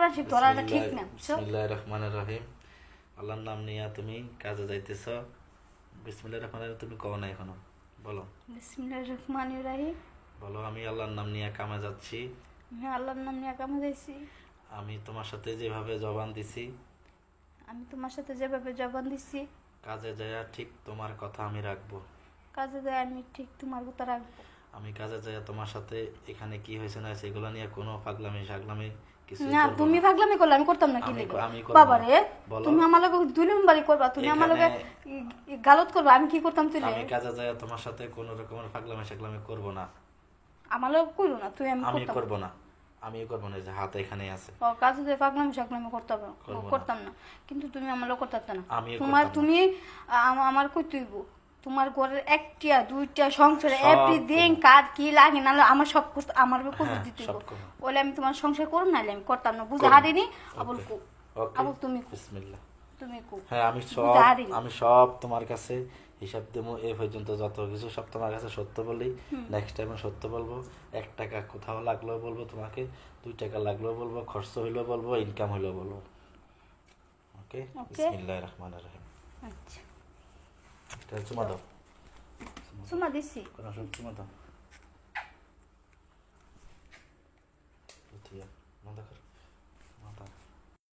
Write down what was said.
Scholarship ধরাটা ঠিক না, বুঝছো? বিসমিল্লাহির রহমানির রহিম। আল্লাহর নাম নিয়ে তুমি কাজে যাইতেছ। বিসমিল্লাহির রহমানির রহিম তুমি কও না এখনো, বলো। বিসমিল্লাহির রহমানির রহিম। বলো, আমি আল্লাহর নাম নিয়ে কামে যাচ্ছি। আমি আল্লাহর নাম নিয়ে কামে যাইছি। আমি তোমার সাথে যেভাবে জবান দিছি, আমি তোমার সাথে যেভাবে জবান দিছি, কাজে যাইয়া ঠিক তোমার কথা আমি রাখবো। কাজে যায় আমি ঠিক তোমার কথা রাখবো। আমি কাজে যাইয়া তোমার সাথে এখানে কি হয়েছে না সেগুলো নিয়ে কোনো পাগলামি সাগলামি কিছু না, তুমি পাগলামি করলে আমি করতাম না, কি আমি লিখে? আমি করব বাবা না। রে, বলো। তুমি আমার লগে দুই নম্বরই করবা, তুমি আমার লগে গালত করবা, আমি কি করতাম তুই? আমি কাজে যাইয়া তোমার সাথে কোনো রকমের পাগলামি সাগলামি করব না। আমার লগে কইলো না তুই, আমি আমি করতাম করব না। আমি করব না, যে হাত এখানে আছে। ও কাজে যে পাগলামি সাগলামি করতাম করবো না। করতাম না, কিন্তু তুমি আমার লগে করতে না। আমিও তোমার করতাম না। তুমি আমার কই তুইব, তোমার ঘরের একটা দুইটা সংসারে সব এভরিথিং করবো। কার কি লাগে না লাগে, আমার সব কিছু আমার উপর হ্যাঁ, দিতে সব করবো। বলে আমি তোমার সংসার করব না, আমি করতাম না, বুঝে করবো। হারিনি। আবুল ওকে। কো, ওকে। আবুল তুমি কো, বিসমিল্লাহ। তুমি কো। হ্যাঁ, বুঝে হারিনি। আমি সব তোমার কাছে হিসাব দেবো। এ পর্যন্ত যত কিছু সব তোমার কাছে সত্য বলি। নেক্সট টাইম সত্য বলবো। 1 টাকা কোথাও লাগলেও বলবো তোমাকে, 2 টাকা লাগলেও বলবো, খরচ হইলেও বলবো, ইনকাম হইলেও বলবো। ওকে। ওকে। বিসমিল্লাহির রহমানির রহিম। আচ্ছা, এটা চুমা দাও। শোনা দিছি। কোনো সব চুমা দাও। বন্ধ করো।